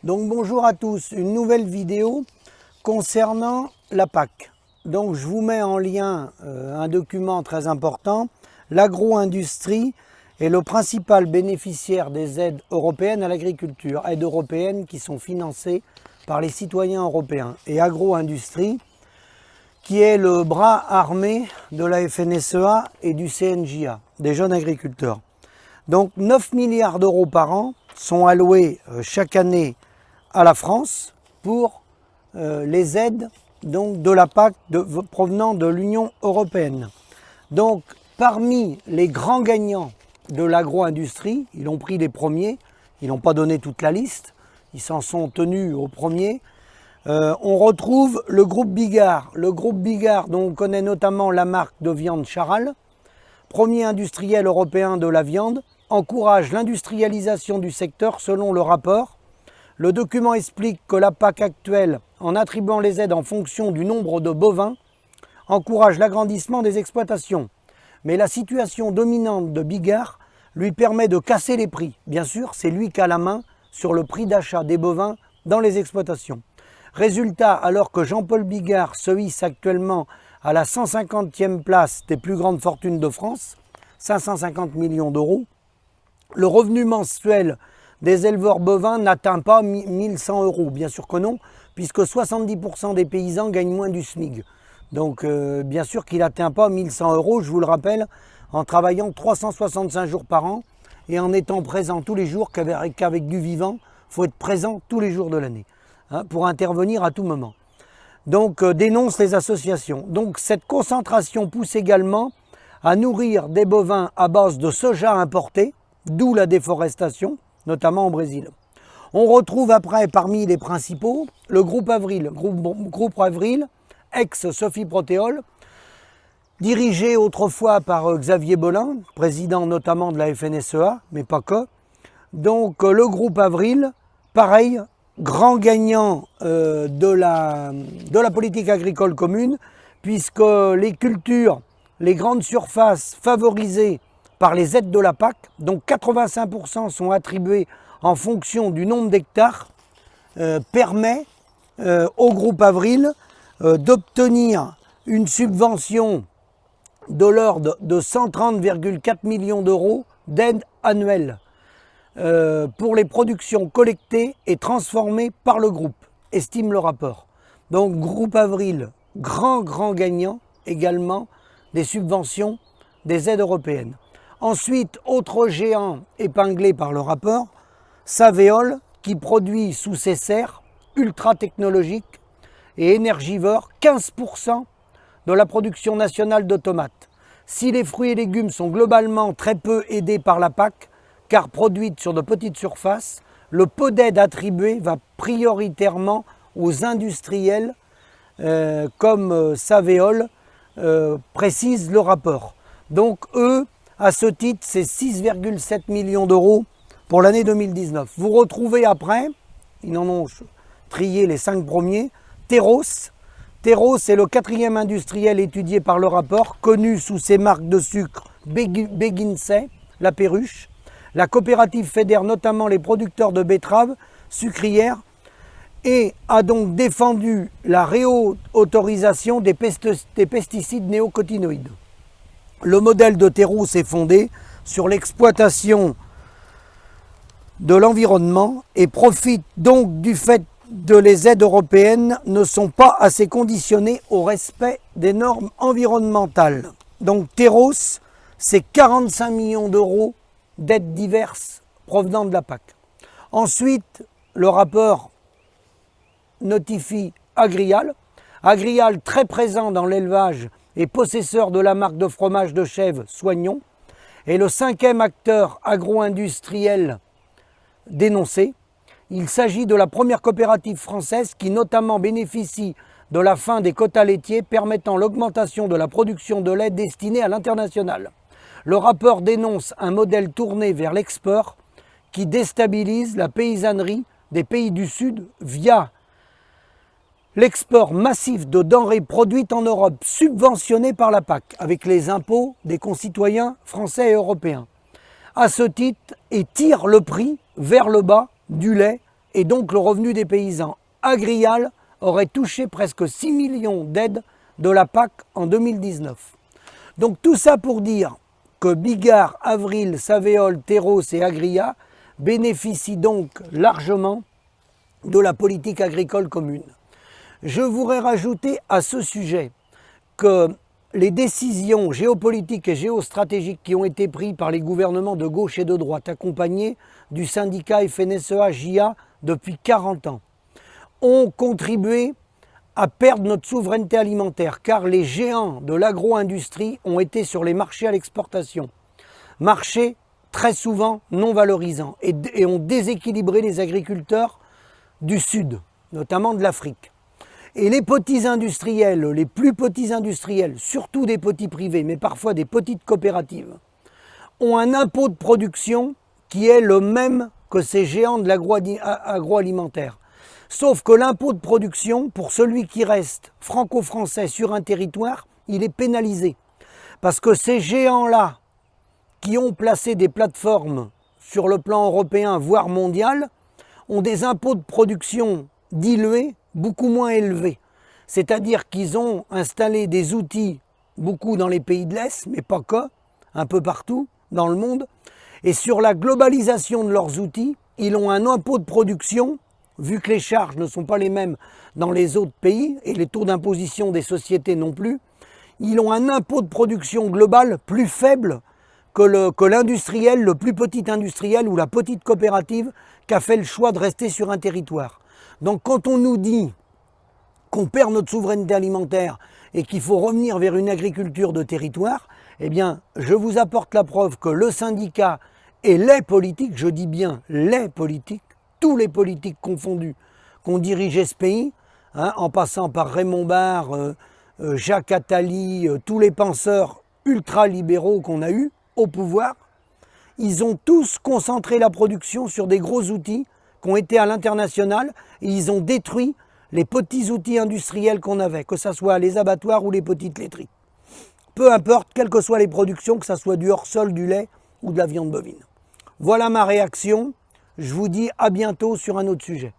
Donc bonjour à tous, une nouvelle vidéo concernant la PAC. Donc je vous mets en lien un document très important. L'agro-industrie est le principal bénéficiaire des aides européennes à l'agriculture, aides européennes qui sont financées par les citoyens européens. Et agro-industrie qui est le bras armé de la FNSEA et du CNJA, des jeunes agriculteurs. Donc 9 milliards d'euros par an sont alloués chaque année à la France pour les aides donc, de la PAC provenant de l'Union européenne. Donc parmi les grands gagnants de l'agro-industrie, ils ont pris les premiers, ils n'ont pas donné toute la liste, ils s'en sont tenus aux premiers. On retrouve le groupe Bigard. Le groupe Bigard, dont on connaît notamment la marque de viande Charal, premier industriel européen de la viande, encourage l'industrialisation du secteur selon le rapport. Le document explique que la PAC actuelle, en attribuant les aides en fonction du nombre de bovins, encourage l'agrandissement des exploitations. Mais la situation dominante de Bigard lui permet de casser les prix. Bien sûr, c'est lui qui a la main sur le prix d'achat des bovins dans les exploitations. Résultat, alors que Jean-Paul Bigard se hisse actuellement à la 150e place des plus grandes fortunes de France, 550 millions d'euros, le revenu mensuel des éleveurs bovins n'atteint pas 1100 euros. Bien sûr que non, puisque 70% des paysans gagnent moins du SMIC. Donc bien sûr qu'il n'atteint pas 1100 euros, je vous le rappelle, en travaillant 365 jours par an et en étant présent tous les jours, qu'avec du vivant, il faut être présent tous les jours de l'année. Pour intervenir à tout moment. Donc dénonce les associations. Donc cette concentration pousse également à nourrir des bovins à base de soja importé, d'où la déforestation, notamment au Brésil. On retrouve après parmi les principaux le groupe Avril, groupe Avril, ex-Sophie Protéol, dirigé autrefois par Xavier Bolin, président notamment de la FNSEA, mais pas que. Donc le groupe Avril, pareil, grand gagnant de la politique agricole commune, puisque les cultures, les grandes surfaces favorisées par les aides de la PAC, donc 85% sont attribués en fonction du nombre d'hectares, permet au groupe Avril d'obtenir une subvention de l'ordre de 130,4 millions d'euros d'aide annuelle. Pour les productions collectées et transformées par le groupe, estime le rapport. Donc groupe Avril, grand gagnant également des subventions des aides européennes. Ensuite, autre géant épinglé par le rapport, Saveol, qui produit sous ses serres ultra technologiques et énergivores 15% de la production nationale de tomates. Si les fruits et légumes sont globalement très peu aidés par la PAC, car produite sur de petites surfaces, le peu d'aide attribué va prioritairement aux industriels comme Saveol, précise le rapport. Donc eux, à ce titre, c'est 6,7 millions d'euros pour l'année 2019. Vous retrouvez après, ils en ont trié les 5 premiers, Terros. Terros est le 4e industriel étudié par le rapport, connu sous ses marques de sucre Beguinsay, la perruche. La coopérative fédère notamment les producteurs de betteraves sucrières et a donc défendu la réautorisation des pesticides néocotinoïdes. Le modèle de Terros est fondé sur l'exploitation de l'environnement et profite donc du fait que les aides européennes ne sont pas assez conditionnées au respect des normes environnementales. Donc Terros, c'est 45 millions d'euros d'aides diverses provenant de la PAC. Ensuite, le rapport notifie Agrial. Agrial, très présent dans l'élevage et possesseur de la marque de fromage de chèvre Soignon, est le 5e acteur agro-industriel dénoncé. Il s'agit de la première coopérative française qui notamment bénéficie de la fin des quotas laitiers permettant l'augmentation de la production de lait destinée à l'international. Le rapport dénonce un modèle tourné vers l'export qui déstabilise la paysannerie des pays du Sud via l'export massif de denrées produites en Europe, subventionnées par la PAC, avec les impôts des concitoyens français et européens. À ce titre, et tire le prix vers le bas du lait et donc le revenu des paysans. Agrial aurait touché presque 6 millions d'aides de la PAC en 2019. Donc tout ça pour dire que Bigard, Avril, Savéole, Terros et Agria bénéficient donc largement de la politique agricole commune. Je voudrais rajouter à ce sujet que les décisions géopolitiques et géostratégiques qui ont été prises par les gouvernements de gauche et de droite, accompagnés du syndicat FNSEA-JA depuis 40 ans, ont contribué à perdre notre souveraineté alimentaire, car les géants de l'agro-industrie ont été sur les marchés à l'exportation. Marchés très souvent non valorisants et ont déséquilibré les agriculteurs du Sud, notamment de l'Afrique. Et les petits industriels, les plus petits industriels, surtout des petits privés, mais parfois des petites coopératives, ont un impôt de production qui est le même que ces géants de l'agroalimentaire. Sauf que l'impôt de production, pour celui qui reste franco-français sur un territoire, il est pénalisé. Parce que ces géants-là, qui ont placé des plateformes sur le plan européen, voire mondial, ont des impôts de production dilués, beaucoup moins élevés. C'est-à-dire qu'ils ont installé des outils, beaucoup dans les pays de l'Est, mais pas que, un peu partout dans le monde. Et sur la globalisation de leurs outils, ils ont un impôt de production, vu que les charges ne sont pas les mêmes dans les autres pays, et les taux d'imposition des sociétés non plus, ils ont un impôt de production global plus faible que l'industriel, le plus petit industriel ou la petite coopérative qui a fait le choix de rester sur un territoire. Donc quand on nous dit qu'on perd notre souveraineté alimentaire et qu'il faut revenir vers une agriculture de territoire, eh bien, je vous apporte la preuve que le syndicat et les politiques, je dis bien les politiques, tous les politiques confondus, qu'ont dirigé ce pays, en passant par Raymond Barre, Jacques Attali, tous les penseurs ultra-libéraux qu'on a eus au pouvoir, ils ont tous concentré la production sur des gros outils qui ont été à l'international et ils ont détruit les petits outils industriels qu'on avait, que ce soit les abattoirs ou les petites laiteries. Peu importe, quelles que soient les productions, que ce soit du hors-sol, du lait ou de la viande bovine. Voilà ma réaction. Je vous dis à bientôt sur un autre sujet.